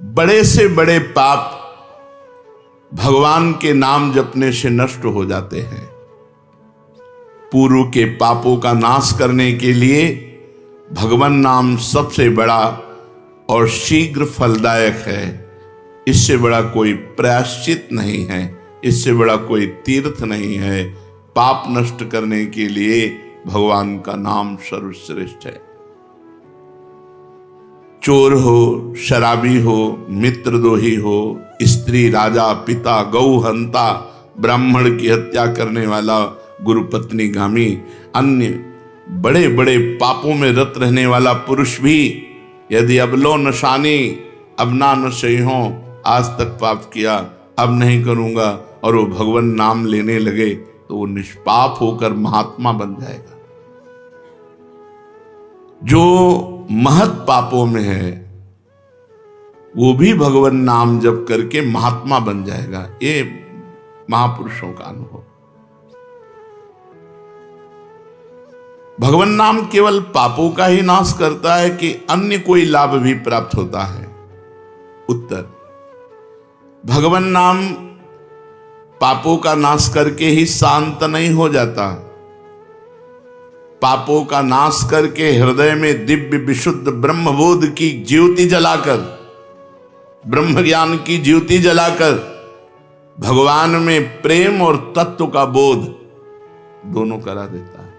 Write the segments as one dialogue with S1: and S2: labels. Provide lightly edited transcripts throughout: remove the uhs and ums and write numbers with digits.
S1: बड़े से बड़े पाप भगवान के नाम जपने से नष्ट हो जाते हैं। पूर्व के पापों का नाश करने के लिए भगवान नाम सबसे बड़ा और शीघ्र फलदायक है। इससे बड़ा कोई प्रायश्चित नहीं है, इससे बड़ा कोई तीर्थ नहीं है। पाप नष्ट करने के लिए भगवान का नाम सर्वश्रेष्ठ है। चोर हो, शराबी हो, मित्रद्रोही हो, स्त्री, राजा, पिता, गौ हंता, ब्राह्मण की हत्या करने वाला, गुरुपत्नी गामी, अन्य बड़े बड़े पापों में रत रहने वाला पुरुष भी यदि अब लो नशानी, अब ना नशे हो, आज तक पाप किया, अब नहीं करूंगा, और वो भगवान नाम लेने लगे तो वो निष्पाप होकर महात्मा बन जाएगा। जो महत पापों में है वो भी भगवान नाम जप करके महात्मा बन जाएगा। ये महापुरुषों का अनुभव। भगवान नाम केवल पापों का ही नाश करता है कि अन्य कोई लाभ भी प्राप्त होता है? उत्तर, भगवान नाम पापों का नाश करके ही शांत नहीं हो जाता। पापों का नाश करके हृदय में दिव्य विशुद्ध ब्रह्मबोध की ज्योति जलाकर, ब्रह्म ज्ञान की ज्योति जलाकर भगवान में प्रेम और तत्व का बोध दोनों करा देता है।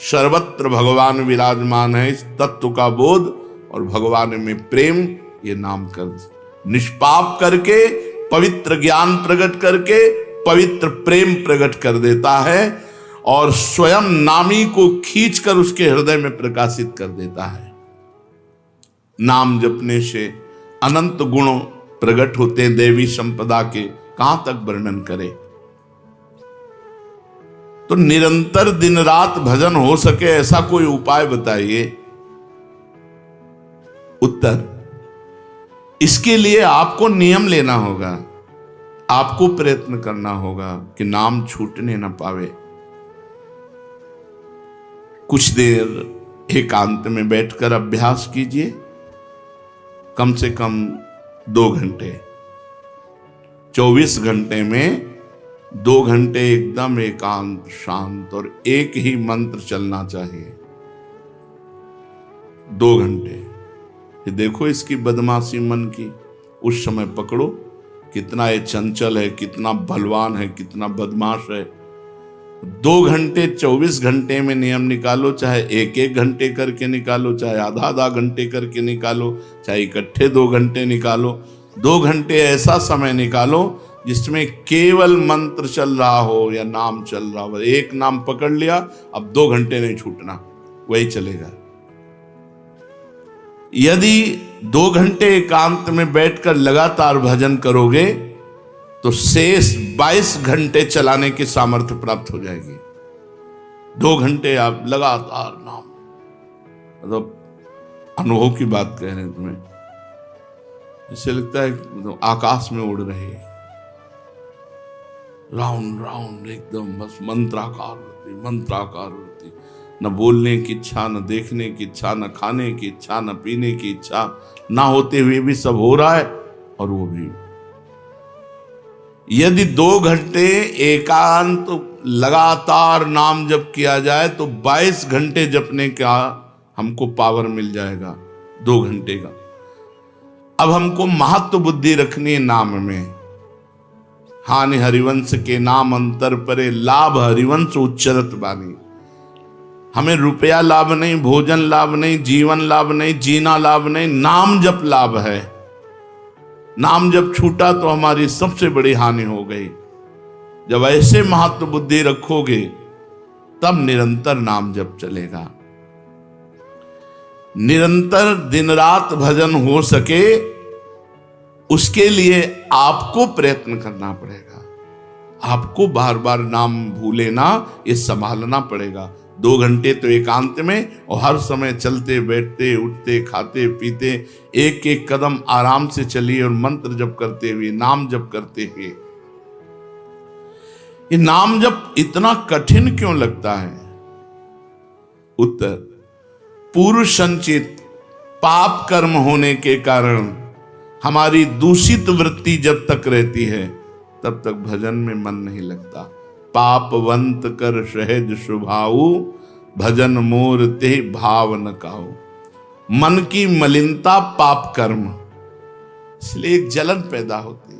S1: सर्वत्र भगवान विराजमान है। इस तत्व का बोध और भगवान में प्रेम, ये नाम कर निष्पाप करके पवित्र ज्ञान प्रकट करके पवित्र प्रेम प्रकट कर देता है और स्वयं नामी को खींचकर उसके हृदय में प्रकाशित कर देता है। नाम जपने से अनंत गुण प्रकट होते हैं देवी संपदा के, कहां तक वर्णन करें। तो निरंतर दिन रात भजन हो सके ऐसा कोई उपाय बताइए। उत्तर, इसके लिए आपको नियम लेना होगा, आपको प्रयत्न करना होगा कि नाम छूटने न पावे। कुछ देर एकांत में बैठकर अभ्यास कीजिए, कम से कम 2 घंटे। 24 घंटे में 2 घंटे एकदम एकांत शांत और एक ही मंत्र चलना चाहिए। 2 घंटे। ये देखो इसकी बदमाशी मन की, उस समय पकड़ो कितना ये चंचल है, कितना बलवान है, कितना बदमाश है। 2 घंटे 24 घंटे में नियम निकालो, चाहे 1-1 घंटे करके निकालो, चाहे आधा घंटे करके निकालो, चाहे इकट्ठे 2 घंटे निकालो। 2 घंटे ऐसा समय निकालो जिसमें केवल मंत्र चल रहा हो या नाम चल रहा हो। एक नाम पकड़ लिया, अब 2 घंटे नहीं छूटना, वही चलेगा। यदि 2 घंटे एकांत में बैठकर लगातार भजन करोगे तो शेष 22 घंटे चलाने की सामर्थ्य प्राप्त हो जाएगी। 2 घंटे आप लगातार नाम, मतलब अनुभव की बात कह रहे हैं तुम्हें, इससे लगता है मतलब आकाश में उड़ रहे हैं, राउंड राउंड एकदम, बस मंत्राकार होती, न बोलने की इच्छा, न देखने की इच्छा, न खाने की इच्छा, न पीने की इच्छा, ना होते हुए भी सब हो रहा है। और वो भी यदि 2 घंटे एकांत लगातार नाम जप किया जाए तो 22 घंटे जपने का हमको पावर मिल जाएगा 2 घंटे का। अब हमको महत्व बुद्धि रखनी है नाम में। हानि हरिवंश के नाम अंतर परे, लाभ हरिवंश उच्चरत बानी। हमें रुपया लाभ नहीं, भोजन लाभ नहीं, जीवन लाभ नहीं, जीना लाभ नहीं, नाम जप लाभ है। नाम जब छूटा तो हमारी सबसे बड़ी हानि हो गई। जब ऐसे महत्व बुद्धि रखोगे तब निरंतर नाम जप चलेगा। निरंतर दिन रात भजन हो सके उसके लिए आपको प्रयत्न करना पड़ेगा। आपको बार बार नाम भूले ना, ये संभालना पड़ेगा। 2 घंटे तो एकांत में, और हर समय चलते बैठते उठते खाते पीते एक एक कदम आराम से चलिए और मंत्र जप करते हुए, नाम जप करते हुए। ये नाम जप इतना कठिन क्यों लगता है? उत्तर, पूर्व संचित पाप कर्म होने के कारण हमारी दूषित वृत्ति जब तक रहती है तब तक भजन में मन नहीं लगता। पापवंत कर सहज स्वभाऊ, भजन मोर ते भाव न काऊ। मन की मलिनता पाप कर्म, इसलिए एक जलन पैदा होती है।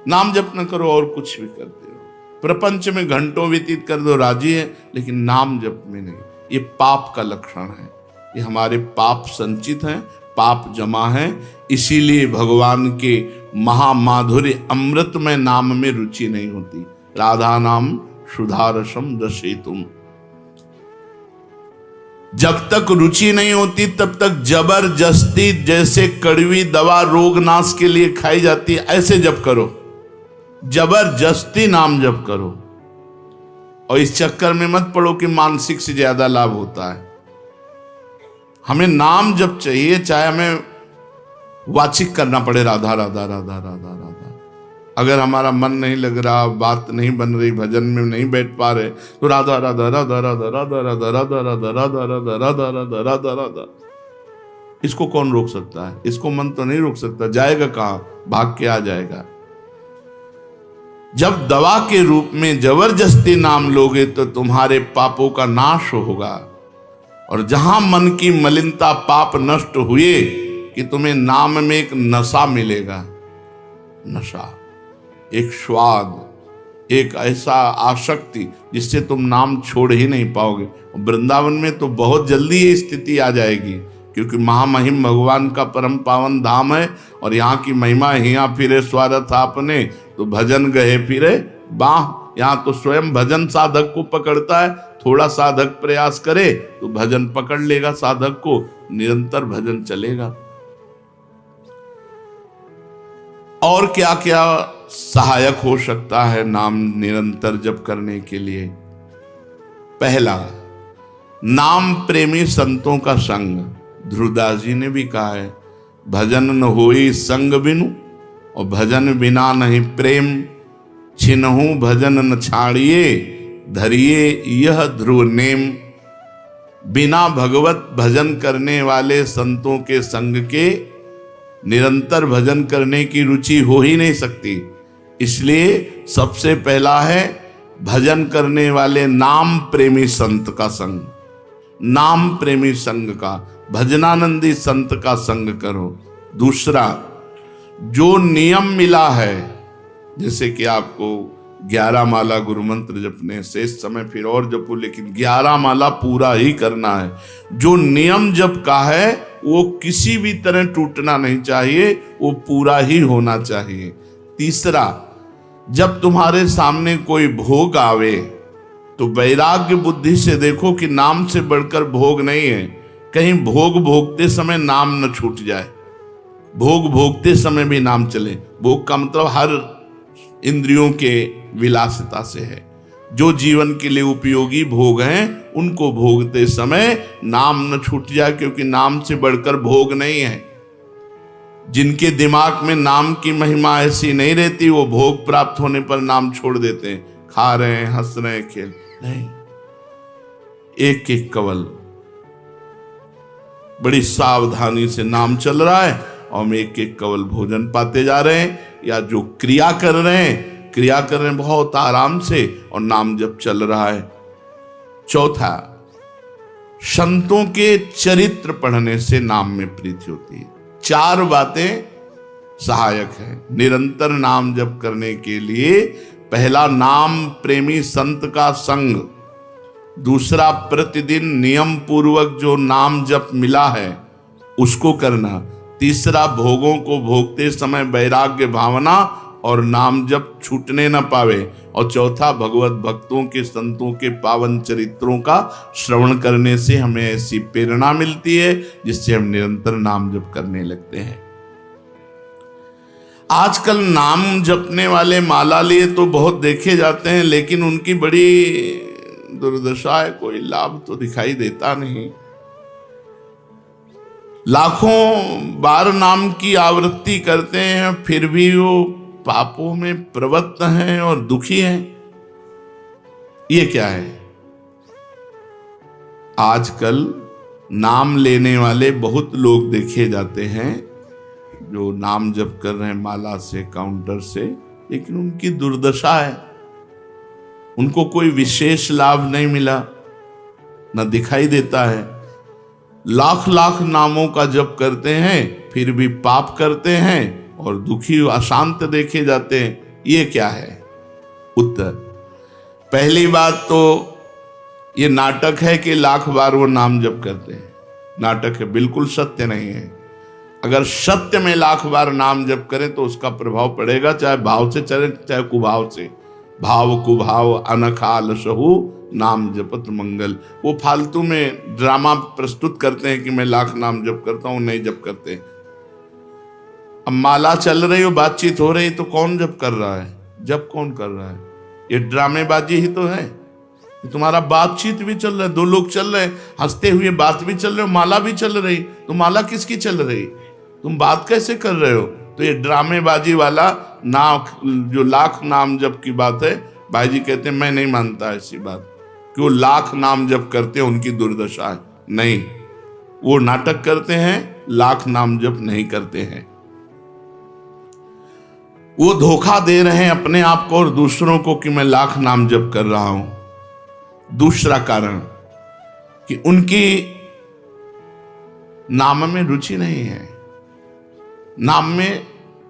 S1: नाम जप न करो और कुछ भी करते हो, प्रपंच में घंटों व्यतीत कर दो, राजी है, लेकिन नाम जप में नहीं। ये पाप का लक्षण है। ये हमारे पाप संचित हैं, पाप जमा है। इसीलिए भगवान के महामाधुर्य अमृतमय नाम में रुचि नहीं होती। राधा नाम सुधारसम दशेतुम। जब तक रुचि नहीं होती तब तक जबरदस्ती, जैसे कड़वी दवा रोग नाश के लिए खाई जाती है, ऐसे जप करो, जबरदस्ती नाम जप करो। और इस चक्कर में मत पड़ो कि मानसिक से ज्यादा लाभ होता है। हमें नाम जप चाहिए, चाहे हमें वाचिक करना पड़े राधा राधा राधा राधा राधा। अगर हमारा मन नहीं लग रहा, बात नहीं बन रही, भजन में नहीं बैठ पा रहे, तो राधा राधा राधा राधा राधा राधा राधा राधा राधा राधा राधा राधा राधा राधा। इसको कौन रोक सकता है? इसको मन तो नहीं रोक सकता। जाएगा कहां? भाग के आ जाएगा। जब दवा के रूप में जबरदस्ती नाम लोगे तो तुम्हारे पापों का नाश होगा। और जहां मन की मलिनता, पाप नष्ट हुए कि तुम्हें नाम में एक नशा मिलेगा। नशा, एक स्वाद, एक ऐसा आसक्ति जिससे तुम नाम छोड़ ही नहीं पाओगे। वृंदावन में तो बहुत जल्दी ये स्थिति आ जाएगी, क्योंकि महामहिम भगवान का परम पावन धाम है। और यहाँ की महिमा, हिया फिरे स्वार्थ आपने, तो भजन गए फिरे बाह। यहाँ तो स्वयं भजन साधक को पकड़ता है। थोड़ा साधक प्रयास करे तो भजन पकड़ लेगा साधक को, निरंतर भजन चलेगा। और क्या क्या सहायक हो सकता है नाम निरंतर जप करने के लिए? पहला, नाम प्रेमी संतों का संग। ध्रुवदास जी ने भी कहा है, भजन न होई संग बिनु, और भजन बिना नहीं प्रेम। छिनहु भजन न छाड़िए, धरिए यह ध्रुव नेम। बिना भगवत भजन करने वाले संतों के संग के निरंतर भजन करने की रुचि हो ही नहीं सकती। इसलिए सबसे पहला है भजन करने वाले नाम प्रेमी संत का संग। नाम प्रेमी संग का, भजनानंदी संत का संग करो। दूसरा, जो नियम मिला है, जैसे कि आपको 11 माला गुरु मंत्र जपने, शेष समय फिर और जपो, लेकिन 11 माला पूरा ही करना है। जो नियम जप का है वो किसी भी तरह टूटना नहीं चाहिए, वो पूरा ही होना चाहिए। तीसरा, जब तुम्हारे सामने कोई भोग आवे तो वैराग्य बुद्धि से देखो कि नाम से बढ़कर भोग नहीं है। कहीं भोग भोगते समय नाम न छूट जाए। भोग भोगते समय भी नाम चले। भोग का मतलब हर इंद्रियों के विलासिता से है। जो जीवन के लिए उपयोगी भोग हैं उनको भोगते समय नाम न छूट जाए, क्योंकि नाम से बढ़कर भोग नहीं है। जिनके दिमाग में नाम की महिमा ऐसी नहीं रहती, वो भोग प्राप्त होने पर नाम छोड़ देते हैं। खा रहे हैं, हंस रहे हैं, खेल नहीं। एक एक कवल बड़ी सावधानी से नाम चल रहा है और हम एक एक कवल भोजन पाते जा रहे हैं, या जो क्रिया कर रहे हैं बहुत आराम से और नाम जप चल रहा है। चौथा, संतों के चरित्र पढ़ने से नाम में प्रीति होती है। 4 बातें सहायक है निरंतर नाम जप करने के लिए। पहला, नाम प्रेमी संत का संग। दूसरा, प्रतिदिन नियम पूर्वक जो नाम जप मिला है उसको करना। तीसरा, भोगों को भोगते समय वैराग्य भावना और नाम जप छूटने न पावे। और चौथा, भगवत भक्तों के, संतों के पावन चरित्रों का श्रवण करने से हमें ऐसी प्रेरणा मिलती है जिससे हम निरंतर नाम जप करने लगते हैं। आजकल नाम जपने वाले माला लिए तो बहुत देखे जाते हैं, लेकिन उनकी बड़ी दुर्दशा है, कोई लाभ तो दिखाई देता नहीं। लाखों बार नाम की आवृत्ति करते हैं, फिर भी वो पापों में प्रवृत्त हैं और दुखी हैं। ये क्या है? आजकल नाम लेने वाले बहुत लोग देखे जाते हैं जो नाम जप कर रहे हैं माला से, काउंटर से, लेकिन उनकी दुर्दशा है, उनको कोई विशेष लाभ नहीं मिला, न दिखाई देता है। लाख लाख नामों का जप करते हैं फिर भी पाप करते हैं और दुखी अशांत देखे जाते हैं। ये क्या है? उत्तर, पहली बात तो ये नाटक है कि लाख बार वो नाम जप करते हैं। नाटक है, बिल्कुल सत्य नहीं है। अगर सत्य में लाख बार नाम जप करें तो उसका प्रभाव पड़ेगा, चाहे भाव से चले चाहे कुभाव से। भाव कुभाव अनखाल सहु नाम जपत मंगल। वो फालतू में ड्रामा प्रस्तुत करते हैं कि मैं लाख नाम जप करता हूं, नहीं जप करते। अब माला चल रही हो, बातचीत हो रही, तो कौन जप कर रहा है? जप कौन कर रहा है? ये ड्रामेबाजी ही तो है। तुम्हारा बातचीत भी चल रहा है, दो लोग चल रहे हैं, हंसते हुए बात भी चल रहे हो, माला भी चल रही, तो माला किसकी चल रही? तुम बात कैसे कर रहे हो? तो ये ड्रामेबाजी वाला जो लाख नाम जप की बात है, भाई जी कहते हैं मैं नहीं मानता ऐसी बात कि वो लाख नाम जप करते हैं उनकी दुर्दशा है। नहीं, वो नाटक करते हैं, लाख नाम जप नहीं करते हैं। वो धोखा दे रहे हैं अपने आप को और दूसरों को कि मैं लाख नाम जप कर रहा हूं। दूसरा कारण कि उनकी नाम में रुचि नहीं है, नाम में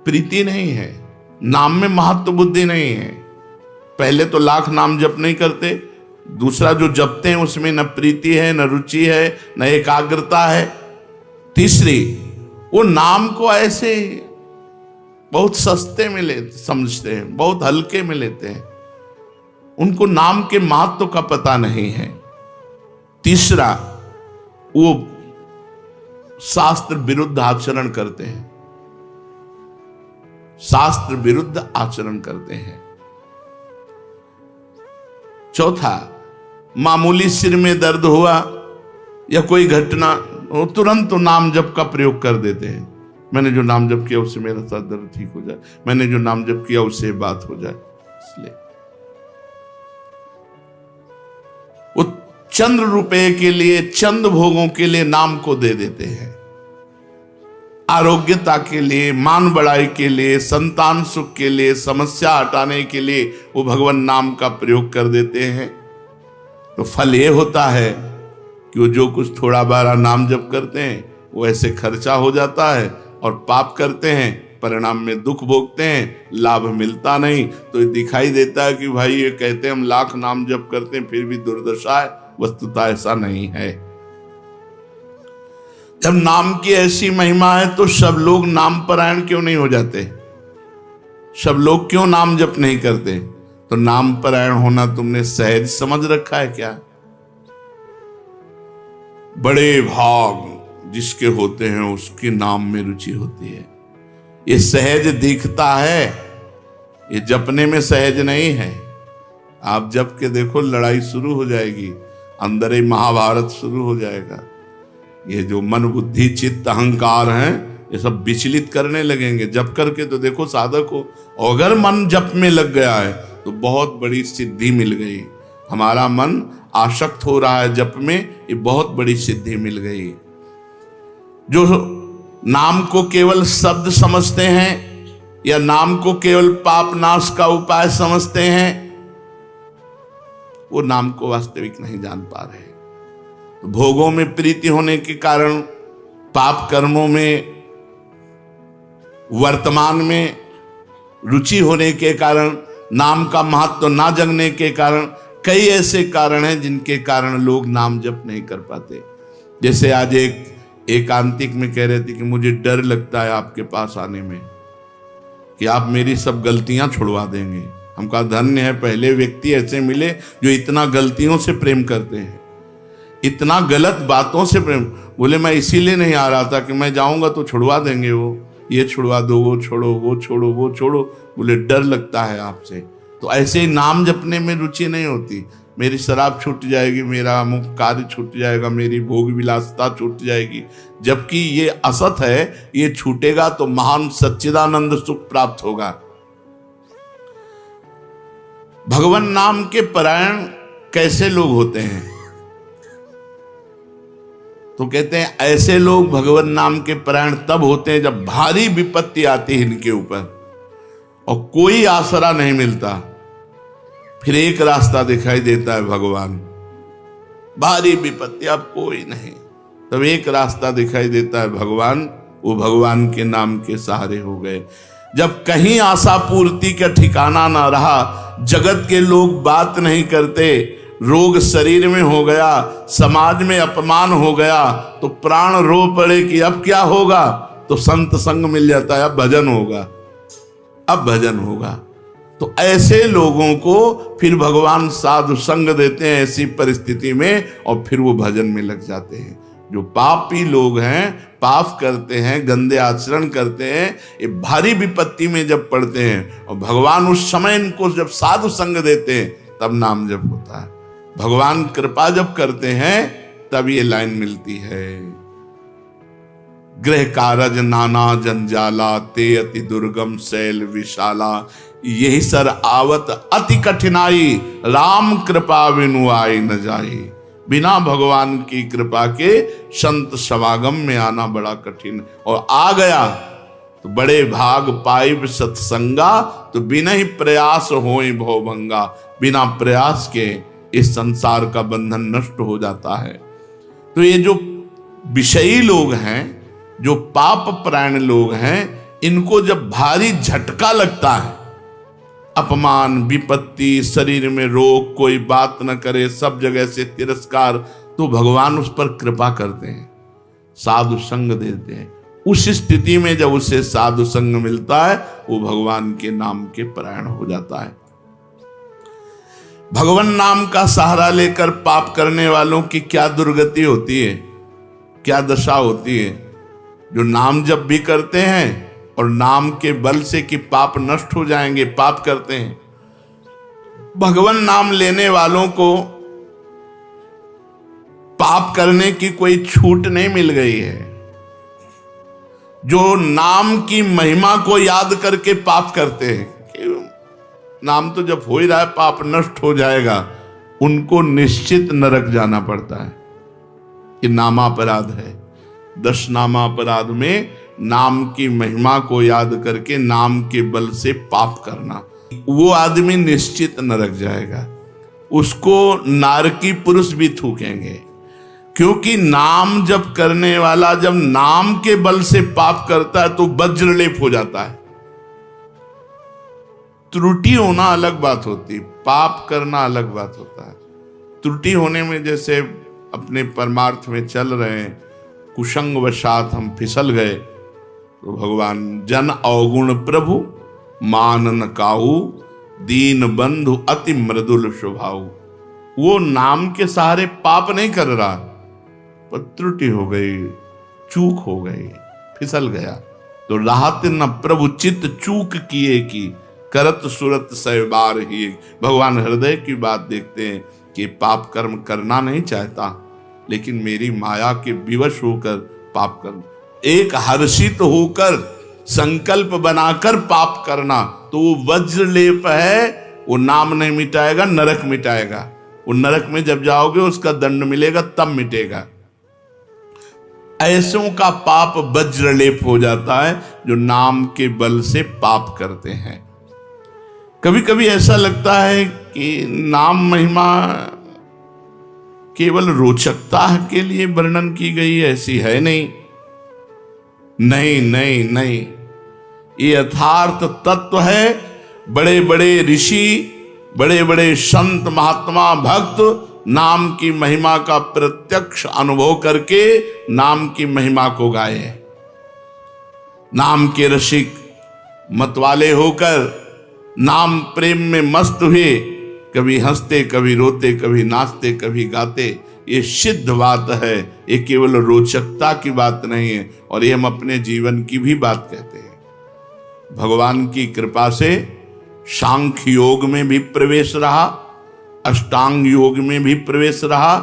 S1: प्रीति नहीं है, नाम में महत्व बुद्धि नहीं है। पहले तो लाख नाम जप नहीं करते, दूसरा जो जपते हैं उसमें न प्रीति है, न रुचि है, न एकाग्रता है। तीसरी, वो नाम को ऐसे बहुत सस्ते में समझते हैं, बहुत हल्के में लेते हैं, उनको नाम के महत्व का पता नहीं है। तीसरा, वो शास्त्र विरुद्ध आचरण करते हैं, शास्त्र विरुद्ध आचरण करते हैं। चौथा, मामूली सिर में दर्द हुआ या कोई घटना, वो तुरंत तो नाम जप का प्रयोग कर देते हैं। मैंने जो नाम जप किया उससे मेरा सर दर्द ठीक हो जाए, मैंने जो नाम जप किया उससे बात हो जाए। इसलिए वो चंद रुपए के लिए, चंद भोगों के लिए नाम को दे देते हैं। आरोग्यता के लिए, मान बढ़ाई के लिए, संतान सुख के लिए, समस्या हटाने के लिए वो भगवान नाम का प्रयोग कर देते हैं। तो फल ये होता है कि वो जो कुछ थोड़ा बारा नाम जप करते हैं वो ऐसे खर्चा हो जाता है, और पाप करते हैं, परिणाम में दुख भोगते हैं, लाभ मिलता नहीं। तो ये दिखाई देता है कि भाई ये कहते हैं हम लाख नाम जप करते हैं फिर भी दुर्दशा है। वस्तुतः ऐसा नहीं है। जब नाम की ऐसी महिमा है तो सब लोग नाम परायण क्यों नहीं हो जाते? सब लोग क्यों नाम जप नहीं करते? तो नाम परायण होना तुमने सहज समझ रखा है क्या? बड़े भाग जिसके होते हैं उसके नाम में रुचि होती है। ये सहज दिखता है, ये जपने में सहज नहीं है। आप जप के देखो, लड़ाई शुरू हो जाएगी, अंदर ही महाभारत शुरू हो जाएगा। ये जो मन बुद्धि चित्त अहंकार हैं, ये सब विचलित करने लगेंगे। जप करके तो देखो साधक हो, अगर मन जप में लग गया है तो बहुत बड़ी सिद्धि मिल गई। हमारा मन आसक्त हो रहा है जप में, ये बहुत बड़ी सिद्धि मिल गई। जो नाम को केवल शब्द समझते हैं या नाम को केवल पाप नाश का उपाय समझते हैं, वो नाम को वास्तविक नहीं जान पा रहे। तो भोगों में प्रीति होने के कारण, पाप कर्मों में, वर्तमान में रुचि होने के कारण, नाम का महत्व ना जगने के कारण, कई ऐसे कारण हैं जिनके कारण लोग नाम जप नहीं कर पाते। जैसे आज एक एकांतिक में कह रहे थे कि मुझे डर लगता है आपके पास आने में कि आप मेरी सब गलतियां छुड़वा देंगे। हम कहा धन्य है, पहले व्यक्ति ऐसे मिले जो इतना गलतियों से प्रेम करते हैं, इतना गलत बातों से प्रेम। बोले मैं इसीलिए नहीं आ रहा था कि मैं जाऊंगा तो छुड़वा देंगे, वो ये छुड़वा दो, वो छोड़ो, वो छोड़ो, वो छोड़ो। बोले डर लगता है आपसे। तो ऐसे ही नाम जपने में रुचि नहीं होती। मेरी शराब छूट जाएगी, मेरा अमुक कार्य छूट जाएगा, मेरी भोग विलासता छूट जाएगी। जबकि ये असत है, ये छूटेगा तो महान सच्चिदानंद सुख प्राप्त होगा। भगवान नाम के परायण कैसे लोग होते हैं? तो कहते हैं ऐसे लोग भगवान नाम के परायण तब होते हैं जब भारी विपत्ति आती है इनके ऊपर और कोई आसरा नहीं मिलता। फिर एक रास्ता दिखाई देता है भगवान, भारी विपत्ति अब कोई नहीं, तब एक रास्ता दिखाई देता है भगवान, वो भगवान के नाम के सहारे हो गए। जब कहीं आशा पूर्ति का ठिकाना ना रहा, जगत के लोग बात नहीं करते, रोग शरीर में हो गया, समाज में अपमान हो गया, तो प्राण रो पड़े कि अब क्या होगा, तो संत संग मिल जाता है, अब भजन होगा, अब भजन होगा। तो ऐसे लोगों को फिर भगवान साधु संग देते हैं ऐसी परिस्थिति में, और फिर वो भजन में लग जाते हैं। जो पापी लोग हैं, पाप करते हैं, गंदे आचरण करते हैं, ये भारी विपत्ति में जब पड़ते हैं और भगवान उस समय इनको जब साधु संग देते हैं तब नाम जप होता है। भगवान कृपा जब करते हैं तब ये लाइन मिलती है, गृह कारज नाना जंजाला, ते अति दुर्गम शैल विशाला, यही सर आवत अति कठिनाई, राम कृपा बिनु आई न जाई। बिना भगवान की कृपा के संत समागम में आना बड़ा कठिन, और आ गया तो बड़े भाग पाइब सत्संगा, तो बिना ही प्रयास होई भवभंगा। बिना प्रयास के इस संसार का बंधन नष्ट हो जाता है। तो ये जो विषयी लोग हैं, जो पाप परायण लोग हैं, इनको जब भारी झटका लगता है, अपमान, विपत्ति, शरीर में रोग, कोई बात न करे, सब जगह से तिरस्कार, तो भगवान उस पर कृपा करते हैं, साधु संग देते हैं। उस स्थिति में जब उसे साधु संग मिलता है, वो भगवान के नाम के परायण हो जाता है। भगवान नाम का सहारा लेकर पाप करने वालों की क्या दुर्गति होती है, क्या दशा होती है। जो नाम जब भी करते हैं और नाम के बल से कि पाप नष्ट हो जाएंगे, पाप करते हैं। भगवान नाम लेने वालों को पाप करने की कोई छूट नहीं मिल गई है। जो नाम की महिमा को याद करके पाप करते हैं कि नाम तो जब हो ही रहा है, पाप नष्ट हो जाएगा, उनको निश्चित नरक जाना पड़ता है। ये नामापराध है। 10 नामापराध में नाम की महिमा को याद करके नाम के बल से पाप करना, वो आदमी निश्चित नरक जाएगा। उसको नारकी पुरुष भी थूकेंगे, क्योंकि नाम जप करने वाला जब नाम के बल से पाप करता है तो वज्रलेप हो जाता है। त्रुटि होना अलग बात होती, पाप करना अलग बात होता है। त्रुटि होने में जैसे अपने परमार्थ में चल रहे हैं, कुसंग वशात हम फिसल गए, तो भगवान जन अवगुण प्रभु मान न काहू, दीन बंधु अति मृदुल स्वभाव। वो नाम के सहारे पाप नहीं कर रहा, पर त्रुटि हो गई, चूक हो गई, फिसल गया। तो राहत न प्रभु चित्त चूक किए की, करत सुरत सहबार ही। भगवान हृदय की बात देखते हैं कि पाप कर्म करना नहीं चाहता, लेकिन मेरी माया के विवश होकर पाप करना, एक हर्षित होकर संकल्प बनाकर पाप करना, तो वो वज्रलेप है। वो नाम नहीं मिटाएगा, नरक मिटाएगा। वो नरक में जब जाओगे उसका दंड मिलेगा, तब मिटेगा। ऐसों का पाप वज्रलेप हो जाता है जो नाम के बल से पाप करते हैं। कभी कभी ऐसा लगता है कि नाम महिमा केवल रोचकता के लिए वर्णन की गई है, ऐसी है नहीं। नहीं नहीं नहीं, ये यथार्थ तत्व है। बड़े बड़े ऋषि, बड़े बड़े संत, महात्मा, भक्त नाम की महिमा का प्रत्यक्ष अनुभव करके नाम की महिमा को गाए। नाम के रसिक मतवाले होकर नाम प्रेम में मस्त हुए, कभी हंसते, कभी रोते, कभी नाचते, कभी गाते। ये सिद्ध बात है, ये केवल रोचकता की बात नहीं है, और ये हम अपने जीवन की भी बात कहते हैं। भगवान की कृपा से सांख्य योग में भी प्रवेश रहा, अष्टांग योग में भी प्रवेश रहा,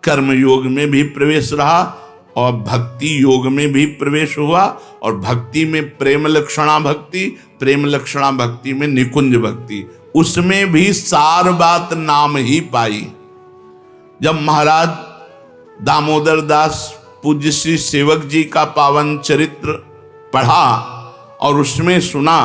S1: कर्म योग में भी प्रवेश रहा, और भक्ति योग में भी प्रवेश हुआ। और भक्ति में प्रेम लक्षणा भक्ति, प्रेम लक्षणा भक्ति में निकुंज भक्ति, उसमें भी सार बात नाम ही पाई। जब महाराज दामोदर दास पूज्य श्री सेवक जी का पावन चरित्र पढ़ा और उसमें सुना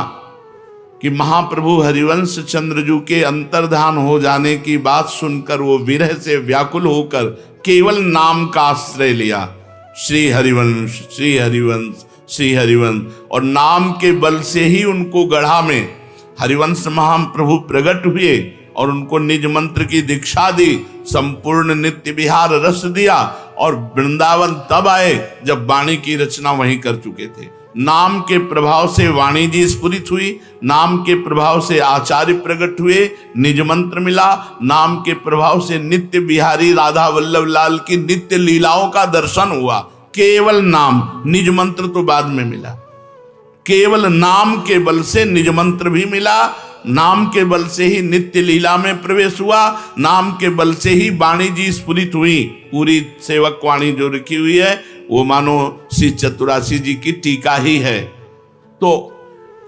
S1: कि महाप्रभु हरिवंश चंद्रजू के अंतर्धान हो जाने की बात सुनकर वो विरह से व्याकुल होकर केवल नाम का आश्रय लिया, श्री हरिवंश श्री हरिवंश श्री हरिवंश, और नाम के बल से ही उनको गढ़ा में हरिवंश महाप्रभु प्रकट हुए और उनको निज मंत्र की दीक्षा दी, संपूर्ण नित्य विहार रस दिया और वृंदावन तब आए जब वाणी की रचना वहीं कर चुके थे। नाम के प्रभाव से वाणी जी स्फुरित हुई, नाम के प्रभाव से आचार्य प्रकट हुए, निज मंत्र मिला, नाम के प्रभाव से नित्य बिहारी राधा वल्लभ लाल की नित्य लीलाओं का दर्शन हुआ। केवल नाम, निज मंत्र तो बाद में मिला, केवल नाम के बल से निज मंत्र भी मिला, नाम के बल से ही नित्य लीला में प्रवेश हुआ, नाम के बल से ही वाणी जी स्फुरित हुई। पूरी सेवक वाणी जो लिखी हुई है वो मानो श्री चतुरासी जी की टीका ही है, तो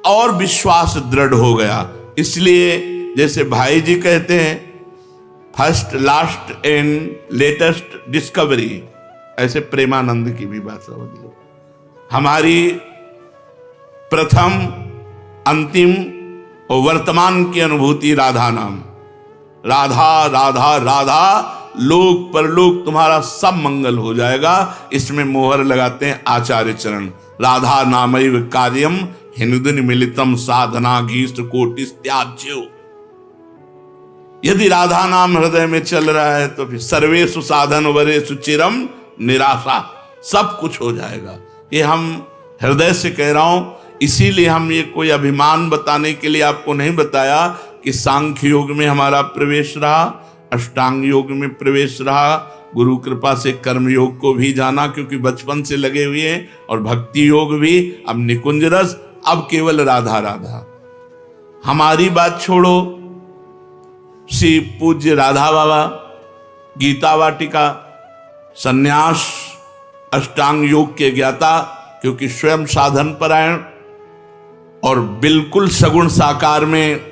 S1: और विश्वास दृढ़ हो गया। इसलिए जैसे भाई जी कहते हैं first last and latest discovery, ऐसे प्रेमानंद की भी बात समझ लो। हमारी प्रथम अंतिम और वर्तमान की अनुभूति राधा नाम, राधा राधा राधा, लोक परलोक तुम्हारा सब मंगल हो जाएगा। इसमें मोहर लगाते हैं आचार्य चरण, राधा नामैव कार्यम हिंदुन मिलितम साधना घीष्ट कोटिस त्याज्यो। यदि राधा नाम हृदय में चल रहा है तो फिर सर्वेषु साधन वरेषु चिरम निराशा, सब कुछ हो जाएगा। ये हम हृदय से कह रहा हूं, इसीलिए हम ये कोई अभिमान बताने के लिए आपको नहीं बताया कि सांख्य योग में हमारा प्रवेश रहा, अष्टांग योग में प्रवेश रहा, गुरु कृपा से कर्म योग को भी जाना क्योंकि बचपन से लगे हुए हैं, और भक्ति योग भी, अब निकुंज रस, अब केवल राधा राधा। हमारी बात छोड़ो, श्री पूज्य राधा बाबा गीता वाटिका सन्यास अष्टांग योग के ज्ञाता, क्योंकि स्वयं साधन परायण और बिल्कुल सगुण साकार में,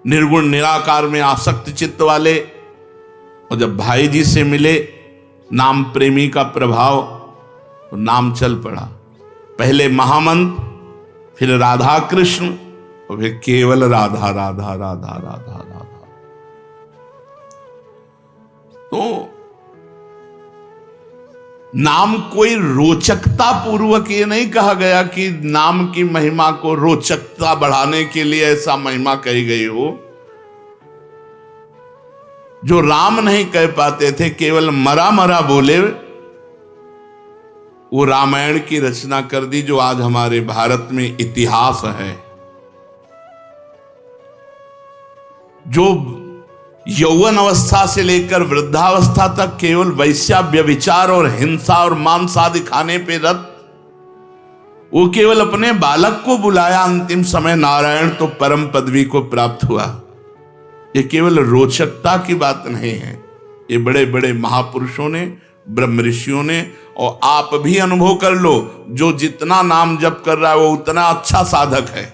S1: निर्गुण निराकार में आसक्त चित्त वाले, और जब भाई जी से मिले नाम प्रेमी का प्रभाव, तो नाम चल पड़ा। पहले महामंत्र, फिर राधा कृष्ण, और फिर केवल राधा राधा राधा राधा राधा। तो नाम कोई रोचकता पूर्वक, ये नहीं कहा गया कि नाम की महिमा को रोचकता बढ़ाने के लिए ऐसा महिमा कही गई हो। जो राम नहीं कह पाते थे, केवल मरा मरा बोले, वो रामायण की रचना कर दी, जो आज हमारे भारत में इतिहास है। जो यौवन अवस्था से लेकर वृद्धावस्था तक केवल वैश्या व्यभिचार और हिंसा और मांस आदि खाने पे रत, वो केवल अपने बालक को बुलाया, अंतिम समय नारायण तो परम पदवी को प्राप्त हुआ। ये केवल रोचकता की बात नहीं है, ये बड़े बड़े महापुरुषों ने, ब्रह्म ऋषियों ने, और आप भी अनुभव कर लो, जो जितना नाम जप कर रहा है वो उतना अच्छा साधक है,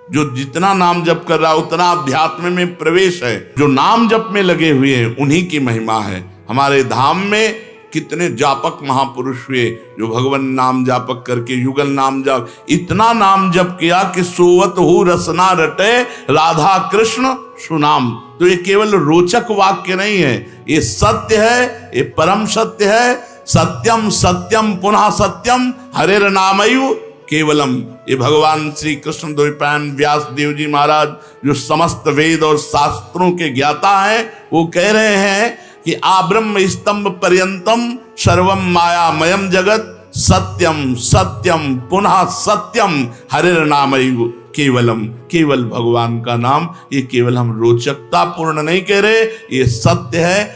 S1: जो जितना नाम जप कर रहा है उतना अध्यात्म में प्रवेश है। जो नाम जप में लगे हुए हैं उन्हीं की महिमा है। हमारे धाम में कितने जापक महापुरुष हुए जो भगवान नाम जापक करके युगल नाम जाप, इतना नाम जप किया कि सोवत हु रसना रटे राधा कृष्ण सुनाम। तो ये केवल रोचक वाक्य नहीं है, ये सत्य है, ये परम सत्य है। सत्यम सत्यम पुनः सत्यम हरेर नामयु केवलम। ये भगवान श्री कृष्ण द्वैपायन व्यास देव जी महाराज, जो समस्त वेद और शास्त्रों के ज्ञाता हैं, वो कह रहे हैं कि आब्रह्म स्तंभ पर्यंतम सर्वम मायामयम जगत सत्यम सत्यम पुनः सत्यम हरेर नामयु केवलम। केवल भगवान का नाम, ये केवल हम रोचकता पूर्ण नहीं कह रहे, ये सत्य है।